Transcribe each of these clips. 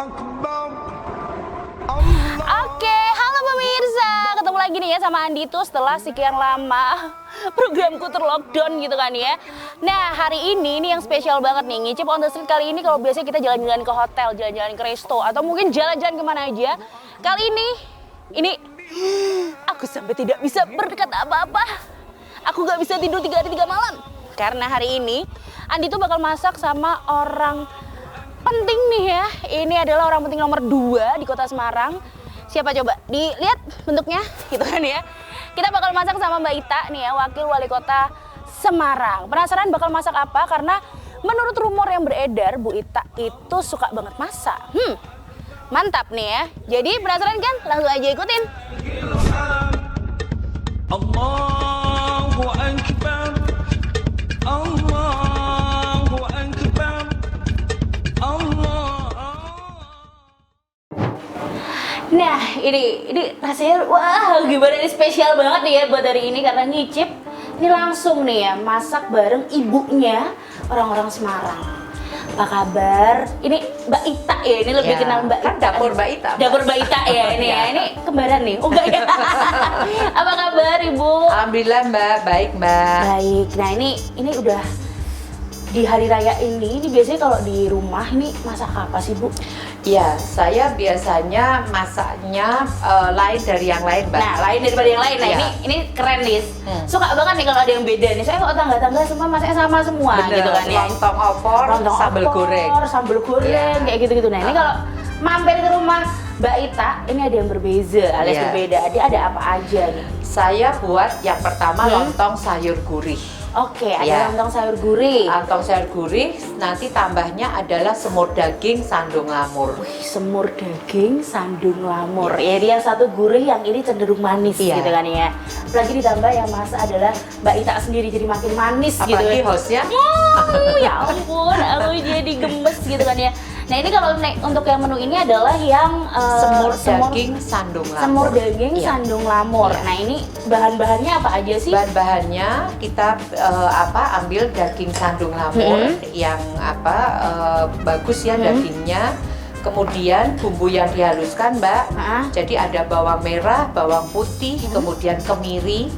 Oke, halo pemirsa, ketemu lagi nih ya sama Andi tuh setelah sekian lama programku terlockdown gitu kan ya. Nah hari ini yang spesial banget nih, Ngicip on the Street kali ini. Kalau biasanya kita jalan-jalan ke hotel, jalan-jalan ke resto, atau mungkin jalan-jalan kemana aja. Kali ini aku sampai tidak bisa berkata apa-apa. Aku gak bisa tidur 3 hari 3 malam. Karena hari ini Andi tuh bakal masak sama orang penting nih ya. Ini adalah orang penting nomor 2 di kota Semarang. Siapa coba? Dilihat bentuknya gitu kan ya. Kita bakal masak sama Mbak Ita nih ya, wakil wali kota Semarang. Penasaran bakal masak apa? Karena menurut rumor yang beredar, Bu Ita itu suka banget masak. Mantap nih ya. Jadi penasaran kan? Langsung aja ikutin. Allahu Akbar, Allahu Akbar, Nah ini rasanya wah gimana, ini spesial banget nih ya buat hari ini. Karena Ngicip ini langsung nih ya masak bareng ibunya orang-orang Semarang. Apa kabar? Ini Mbak Ita ya, ini lebih kenal Mbak kan Ita. dapur Mbak Ita. Dapur Mbak Ita ya ini ya, ini kembaran nih. Oh enggak ya? Apa kabar Ibu? Alhamdulillah Mbak, baik Mbak. Baik, nah ini udah di hari raya ini biasanya kalau di rumah ini masak apa sih Bu? Ya, saya biasanya masaknya lain dari yang lain Mbak. Nah, lain daripada yang lain. Nah, Iya. ini keren nih. Suka banget nih kalau ada yang beda nih. Soalnya kalau tangga-tangga semua masaknya sama semua. Bener, Gitu kan ya. lontong opor, sambal goreng. Sambal goreng, Iya. kayak gitu-gitu. Nah, ini kalau mampir ke rumah Mbak Ita, ini ada yang berbeza, alias Iya. berbeda. Ada apa aja nih? Saya buat yang pertama lontong sayur gurih. Oke, ada Iya. lontong sayur gurih. Lontong sayur gurih, nanti tambahnya adalah semur daging sandung lamur. Wih, semur daging sandung lamur. Ya, dia yang satu gurih, yang ini cenderung manis Iya. gitu kan ya. Apalagi ditambah yang masak adalah Mbak Ita sendiri, jadi makin manis gitu. Apalagi hostnya Ya ampun, aku jadi gemes gitu kan ya. Nah ini kalau untuk yang menu ini adalah yang semur daging sandung lamur. semur daging Iya. sandung lamur. Iya. Nah ini bahan-bahannya apa aja sih? Bahan-bahannya kita ambil daging sandung lamur yang bagus ya dagingnya. Kemudian bumbu yang dihaluskan Mbak. Jadi ada bawang merah, bawang putih, kemudian kemiri.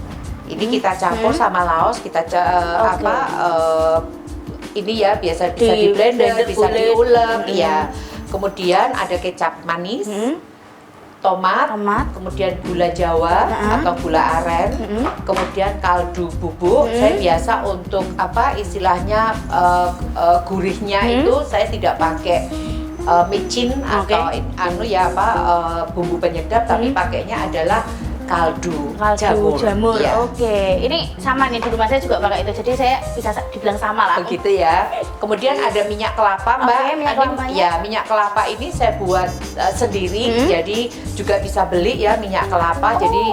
Ini kita campur sama laos, kita ini ya biasa bisa di blender, bisa diulek, ya. Kemudian ada kecap manis, tomat, kemudian gula Jawa atau gula aren, kemudian kaldu bubuk. Saya biasa untuk istilahnya gurihnya itu saya tidak pakai micin atau bumbu penyedap, tapi pakainya adalah kaldu jamur. Ya. Oke, ini sama nih di rumah saya juga pakai itu, jadi saya bisa dibilang sama lah. Begitu ya. Kemudian ada minyak kelapa Mbak. Oke, minyak kelapanya. Ya, minyak kelapa ini saya buat sendiri, jadi juga bisa beli ya minyak kelapa. Jadi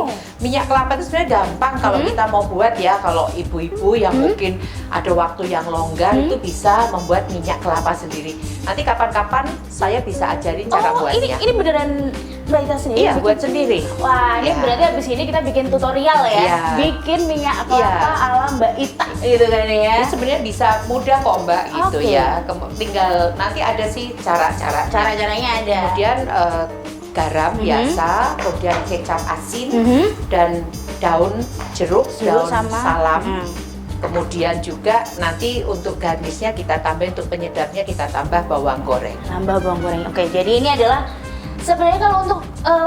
minyak kelapa itu sebenarnya gampang kalau kita mau buat ya. Kalau ibu-ibu yang mungkin ada waktu yang longgar itu bisa membuat minyak kelapa sendiri. Nanti kapan-kapan saya bisa ajarin cara buatnya. Ini beneran Mbak Ita sendiri? Iya, buat sendiri. Wah, ini berarti habis ini kita bikin tutorial ya. Iya. Bikin minyak kelapa ala Mbak Ita gitu kan ya. Ini sebenarnya bisa mudah kok Mbak gitu ya. Tinggal nanti ada sih cara-cara. Cara-caranya ada. Kemudian garam biasa, kemudian kecap asin dan daun jeruk, daun sama salam. Kemudian juga nanti untuk garnisnya kita tambah, untuk penyedapnya kita tambah bawang goreng. Tambah bawang goreng. Oke, jadi ini adalah sebenarnya kalau untuk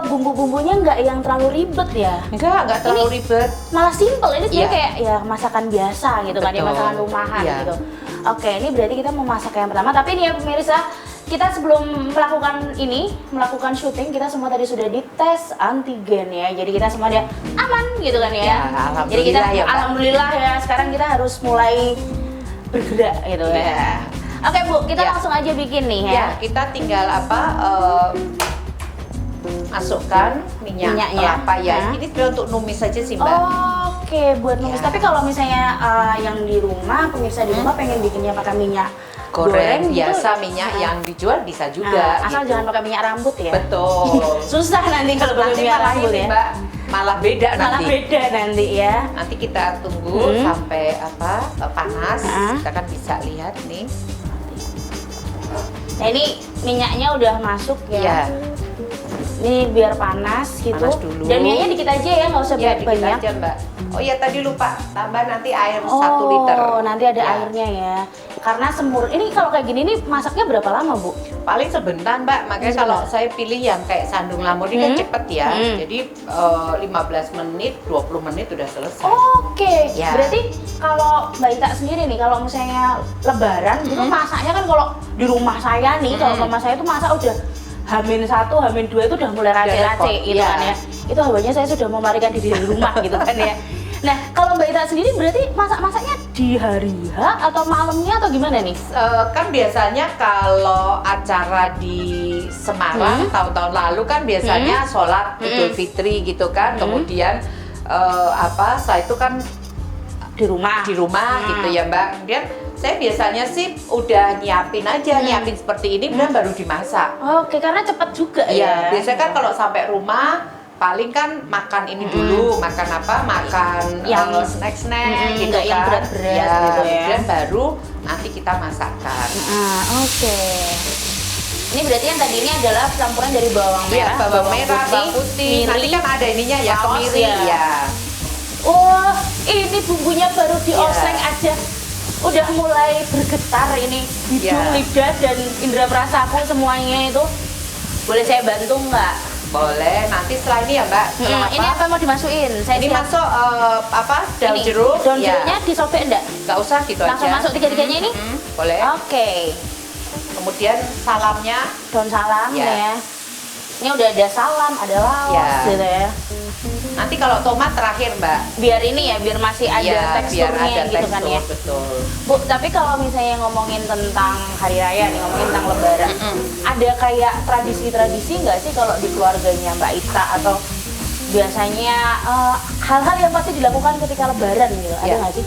bumbu-bumbunya nggak yang terlalu ribet ya. Enggak terlalu ribet. Malah simple. Ini sebenarnya Iya. kayak ya masakan biasa gitu kan ya, Betul. masakan rumahan Iya. gitu. Oke, ini berarti kita mau masak yang pertama. Tapi ini ya pemirsa, kita sebelum melakukan syuting, kita semua tadi sudah dites antigen ya. Jadi kita semua dia aman gitu kan ya. Ya, alhamdulillah Jadi kita ya, Mbak. alhamdulillah ya, sekarang kita harus mulai bergerak gitu ya. Ya. Oke Bu, kita Ya. langsung aja bikin nih ya. Ya, kita tinggal masukkan minyaknya kelapa ya. Ini sebenarnya untuk numis saja sih Mbak. Oke, buat numis. Ya. Tapi kalau misalnya yang di rumah, pemirsa di rumah pengen bikinnya pakai minyak Goreng gitu, biasa, minyak yang dijual bisa juga. Nah, asal gitu. jangan pakai minyak rambut ya. Betul. Susah nanti kalau pakai Nanti minyak malah rambut ini ya. Mbak, malah beda Malah nanti. beda nanti ya. Nanti kita tunggu sampai panas. Kita kan bisa lihat nih. Nah ini minyaknya udah masuk ya. Iya. Ini biar panas gitu. Panas dulu. Dan minyaknya dikit aja ya, nggak usah Ya, dikit banyak. aja Mbak. Oh iya tadi lupa, tambah nanti air 1 Oh, liter. nanti ada Ya. airnya ya. Karena semur, ini kalau kayak gini nih masaknya berapa lama Bu? Paling sebentar Mbak, makanya Sebentar. kalau saya pilih yang kayak sandung lamur ini kan cepet ya. Jadi 15 menit, 20 menit udah selesai. Oke, Ya. berarti kalau Mbak Ita sendiri nih, kalau misalnya lebaran, itu masaknya kan kalau di rumah saya nih, kalau mama saya itu masak udah H-1, H-2 itu udah mulai race-race repot, gitu iya. kan ya. Itu hawanya saya sudah melarikan diri dari rumah gitu kan ya. Nah, kalau Mbak Ita sendiri berarti masak-masaknya di hari H atau malamnya atau gimana nih? Kan biasanya kalau acara di Semarang tahun-tahun lalu kan biasanya sholat Idul Fitri gitu kan, kemudian saya itu kan Di rumah. di rumah gitu ya Mbak. Kemudian saya biasanya sih udah nyiapin aja, nyiapin seperti ini kemudian baru dimasak. Oke, karena cepat juga Iya, ya. biasanya kan kalau sampai rumah paling kan makan ini dulu, makan apa? Makan Yang snack-snack gitu nggak kan. yang berat-berat Ya, gitu ya. kemudian baru nanti kita masakkan. Oke. Ini berarti yang tadi ini adalah campuran dari bawang Iya, merah, bawang merah, bawang putih. Nanti miri. kan ada ininya ya, saus kemiri ya. ya. Oh, ini bumbunya baru dioseng Iya. aja. Udah mulai bergetar ini hidung, Iya. lidah, dan indera perasaku semuanya itu. Boleh saya bantu nggak? Boleh, nanti setelah ini ya Mbak. Setelah Ini apa mau dimasukin? Saya Ini siap. masuk daun Ini, jeruk. Daun ya. jeruknya disobek enggak? Nggak usah gitu Langsung aja. masuk tiga-tiganya ini? Boleh. Oke. Kemudian salamnya. Daun salam Ya. ya. Ini udah ada salam, ada laos Ya. gitu ya. Nanti kalau tomat terakhir Mbak. Biar ini ya, biar masih ada Iya, biar teksturnya ada gitu kan ya. betul. Bu, tapi kalau misalnya ngomongin tentang hari raya nih, ngomongin tentang lebaran, ada kayak tradisi-tradisi nggak sih kalau di keluarganya Mbak Ita, atau biasanya hal-hal yang pasti dilakukan ketika lebaran gitu, ada Ya. nggak sih?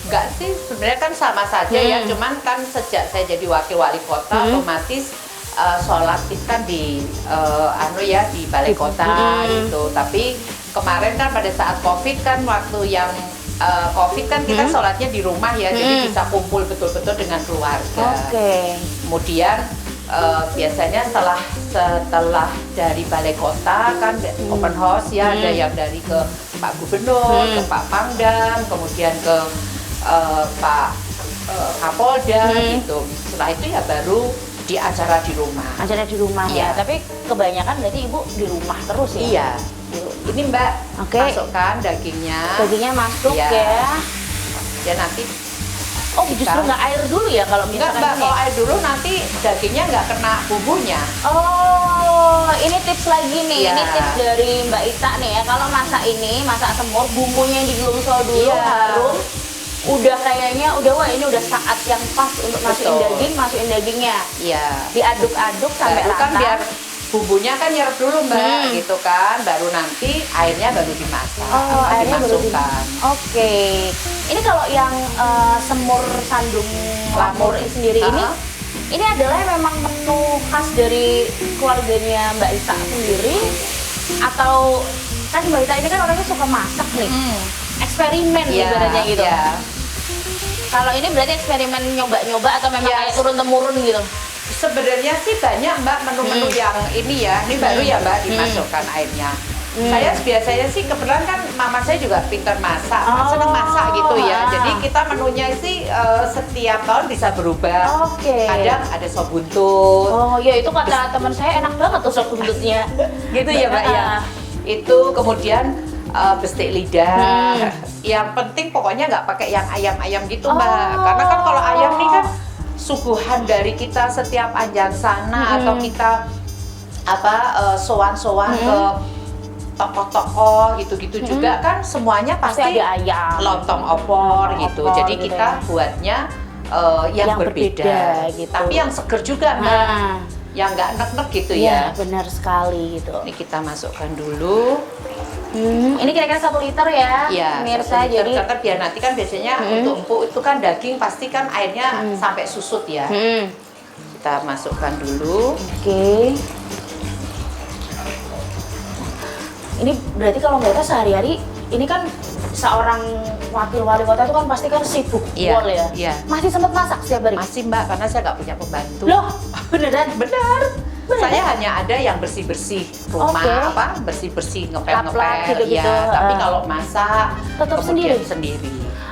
Enggak sih, sebenarnya kan sama saja ya, cuman kan sejak saya jadi wakil wali kota otomatis sholat itu kan di di balai kota gitu. Tapi kemarin kan pada saat Covid kan waktu yang Covid kan kita sholatnya di rumah ya, jadi bisa kumpul betul-betul dengan keluarga. Oke. Kemudian biasanya setelah dari balai kota kan open house ya, ada yang dari ke Pak Gubernur, ke Pak Pangdam, kemudian ke Pak Kapolda gitu. Setelah itu ya baru di acara di rumah. Acara di rumah ya. Iya. Tapi kebanyakan berarti Ibu di rumah terus ya? Iya. Ini Mbak, Oke. masukkan dagingnya. Dagingnya masuk Iya. ya. Ya nanti Oh, justru nggak air dulu ya kalau enggak misalkan Mbak, ini? kalau air dulu nanti dagingnya nggak kena bumbunya. Oh, ini tips lagi nih. Iya. Ini tips dari Mbak Ita nih ya. Kalau masak ini, masak semur, bumbunya yang diglusol dulu, Iya. harum. Udah kayaknya wah ini udah saat yang pas untuk masukin Betul. daging, masukin dagingnya. Iya. Diaduk-aduk sampai Baru rata. kan biar bumbunya kan nyerap dulu Mbak, gitu kan. Baru nanti airnya baru dimasak, Oh, airnya baru dimasukkan. Oke. Ini kalau yang semur sandung lamur sendiri ini, Ah. ini adalah memang menu khas dari keluarganya Mbak Ita sendiri, atau kan Mbak Ita ini kan orangnya suka masak nih, eksperimen Iya, ibaratnya gitu. iya. Kalau ini berarti eksperimen nyoba-nyoba atau memang Iya. kayak turun-temurun gitu? Sebenarnya sih banyak Mbak menu-menu yang ini ya, ini baru ya Mbak dimasukkan airnya. Saya biasanya sih kebetulan kan mama saya juga pintar masak, senang masak gitu ya. Jadi kita menunya sih setiap tahun bisa berubah. Oke. Kadang ada sop buntut, Oh ya, itu kata teman saya enak banget tuh sop buntutnya. gitu ya Mbak ya. Itu kemudian bestik lidah. Yang penting pokoknya nggak pakai yang ayam-ayam gitu Mbak. Karena kan kalau ayam nih kan suguhan dari kita setiap anjang sana atau kita sowan-sowan ke tokoh-tokoh gitu-gitu juga kan semuanya Pasti pasti ada ayam. lontong opor gitu. Opor Jadi gitu kita ya. buatnya yang berbeda gitu. Tapi yang seger juga Mbak. Nah. Yang nggak nek-nek gitu Iya, ya. benar sekali gitu. Ini kita masukkan dulu. Ini kira-kira 1 liter ya, Iya, pemirsa. 1 liter. Jadi, Karena biar nanti kan biasanya untuk empuk itu kan daging pasti kan airnya sampai susut ya. Kita masukkan dulu. oke. Ini berarti kalau mereka sehari-hari, ini kan seorang wakil wali kota itu kan pasti kan sibuk Iya, full ya. iya. Masih sempat masak setiap hari? Masih Mbak, karena saya nggak punya pembantu. Loh, beneran? Benar. Beneran? Saya hanya ada yang bersih-bersih rumah, Oke. bersih-bersih Laplak ngepel-ngepel gitu-gitu, ya. Tapi ah. kalau masak Tetap kemudian sendiri? sendiri.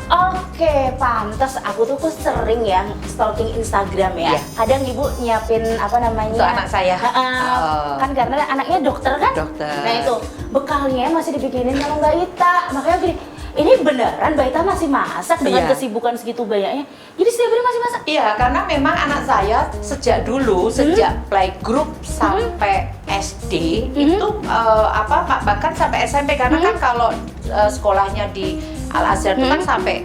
Oke, pantas aku tuh sering ya stalking Instagram ya. Iya. Kadang ibu nyiapin apa namanya? Untuk anak saya. Kan karena anaknya dokter kan? Dokter. Nah itu bekalnya masih dibikinin sama Mbak Ita. Makanya gini, ini beneran Mbak Ita masih masak dengan Iya. kesibukan segitu banyaknya. Jadi setiap hari masih masak. Iya, karena memang anak saya sejak dulu, sejak playgroup sampai SD itu bahkan sampai SMP karena kan kalau sekolahnya di Al Azhar itu kan sampai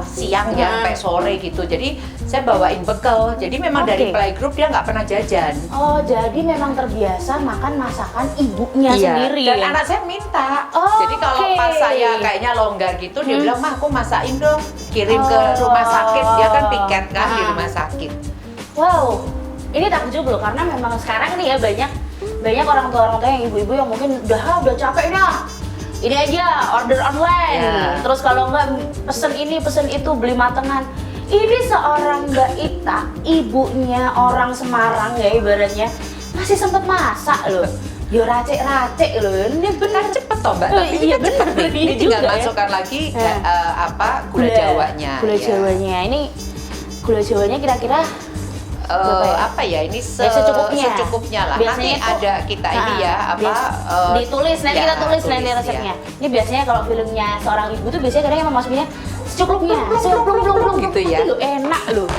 siang ya, sampai sore gitu. Jadi saya bawain bekal. Jadi memang dari Oke. playgroup dia nggak pernah jajan. Oh, jadi memang terbiasa makan masakan ibunya sendiri Dan ya? anak saya minta. Oh, Jadi kalau oke. pas saya kayaknya longgar gitu, dia bilang, "Mah, aku masakin dong, kirim ke rumah sakit." Dia kan piket kan di rumah sakit. Wow, ini takjub loh karena memang sekarang nih ya banyak orang tua yang ibu-ibu yang mungkin udah capek dah. Ini aja order online. Ya. Terus kalau enggak pesen ini, pesen itu, beli matengan. Ini seorang Mbak Ita, ibunya orang Semarang ya ibaratnya, masih sempat masak loh. Yo racik-racik loh. Ini benar Cepet toh Mbak, Oh, tapi iya, ini cepet bener. nih. Ini Iya tinggal juga ya. masukkan lagi Nah. gula jawanya. Gula ya. Jawanya. Ini gula Jawanya kira-kira berapa ya? Apa ya ini Ya, secukupnya. secukupnya lah. Biasanya Nanti tuh- ada kita ini ya ditulis nanti ya, kita tulis nanti tulis, resepnya. ya. Ini biasanya kalau filmnya seorang ibu tuh biasanya kadang emang masukinnya secukupnya, Plung, gitu ya. Itu enak loh.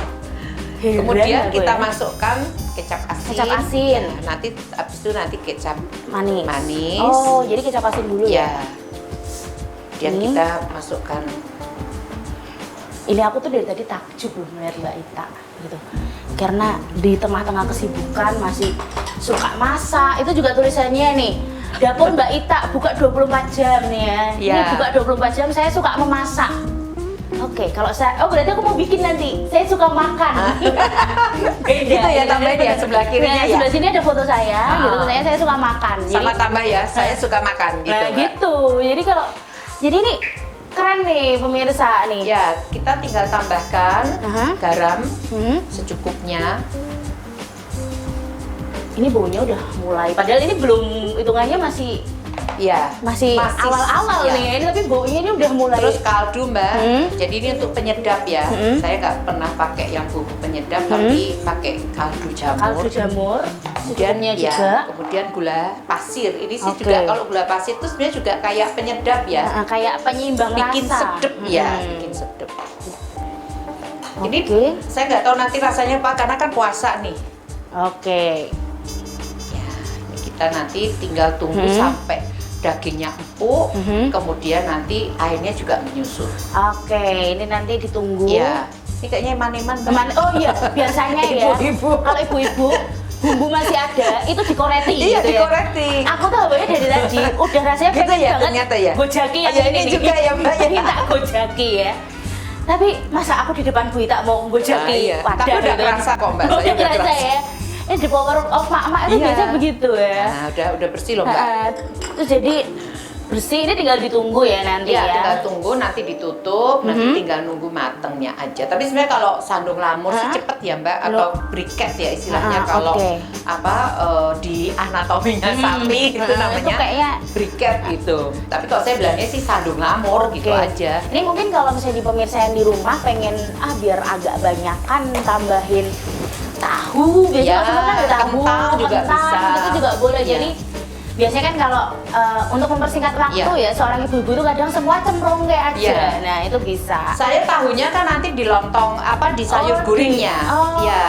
Kemudian Heran kita gue ya. masukkan kecap asin. Kecap asin. Nah, nanti habis itu nanti kecap manis. manis. Oh, jadi kecap asin dulu ya. ya. Kemudian Ini. kita masukkan Ini aku tuh dari tadi takjub loh melihat Mbak Ita gitu. Karena di tengah-tengah kesibukan masih suka masak. Itu juga tulisannya nih. Dapur Mbak Ita buka 24 jam nih ya. Ini Ya. buka 24 jam saya suka memasak. Oke, kalau saya berarti aku mau bikin nanti. Saya suka makan. Beda. Itu ya, tambahin ya, sebelah kirinya Nah, ya. sebelah sini ada foto saya, gitu. Saya suka makan. sama tambah ya. Saya suka makan gitu. Nah, Mbak. gitu. Jadi ini keren nih pemirsa nih. Ya, kita tinggal tambahkan Aha. garam Hmm. secukupnya. Ini baunya udah mulai. Padahal ini belum hitungannya masih Ya, masih awal-awal ya. nih. Ini tapi baunya ini udah mulai. Terus kaldu Mbak, Hmm. jadi ini untuk penyedap ya. Hmm. Saya nggak pernah pakai yang bumbu penyedap, tapi pakai kaldu jamur. kaldu jamur, Kemudian secukupnya ya, juga. kemudian gula pasir. Ini sih Oke. juga kalau gula pasir itu sebenarnya juga kayak penyedap ya. Nah, kayak penyeimbang Bikin rasa. sedep ya, Hmm. bikin sedep. Oke. Ini saya nggak tahu nanti rasanya apa karena kan puasa nih. Oke. Ya, ini kita nanti tinggal tunggu Hmm. sampai dagingnya empuk, Hmm. kemudian nanti airnya juga menyusut. Oke, ini nanti ditunggu. Ya, ini kayaknya eman-eman Mbak. Oh iya, biasanya ya. Ibu-ibu. Kalau ibu-ibu bumbu masih ada, itu dikoreti Iya, gitu ya. dikoreti. Aku tuh abangnya dari tadi udah rasanya Gitu pengen ya, banget ternyata ya? gojaki yang Oh, ya, ini nih. juga ya, Mbak, ya? Ini tak gojaki ya. Tapi masa aku di depan Bu Ita mau gojaki Ah, iya. wadah Tapi udah gitu. kerasa kok, Mbak. Oh, Saya udah udah kerasa kerasa. ya. Ini di power of mak-mak itu Iya. biasanya begitu ya. Nah, udah bersih loh Mbak. Terus jadi bersih, ini tinggal ditunggu ya nanti Ya, ya. tinggal tunggu, nanti ditutup, nanti tinggal nunggu matengnya aja. Tapi sebenarnya kalau sandung lamur sih cepet ya Mbak, atau briket ya istilahnya kalau oke. di anatominya sapi gitu Itu namanya kayaknya briket gitu. Tapi kalau saya bilangnya sih sandung lamur gitu Oke. aja. Ini mungkin kalau misalnya di pemirsa yang di rumah pengen biar agak banyakan tambahin tahu, biasanya Ya, maksudnya kan ada tahu, kentang juga bisa. itu juga boleh. Iya. Jadi biasanya kan kalau untuk mempersingkat waktu Iya. ya seorang ibu-ibu itu kadang semua cemplung kayak aja. Iya. Nah itu bisa. Saya tahunya kan nanti di lontong di sayur gurihnya. Oke, Ya.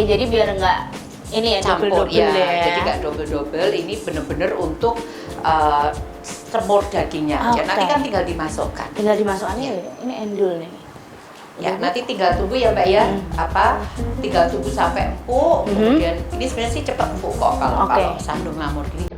jadi biar nggak ini ya Campur double-double ya. Jadi nggak double-double, ini bener-bener untuk semur dagingnya. Ya, nanti Oke. kan tinggal dimasukkan. Tinggal dimasukkannya ya. Ini endul nih. Ya, nanti tinggal tunggu ya Mbak ya. Tinggal tunggu sampai empuk. Kemudian ini sebenarnya sih cepet empuk kok kalau Oke. kalau sandung lamur gini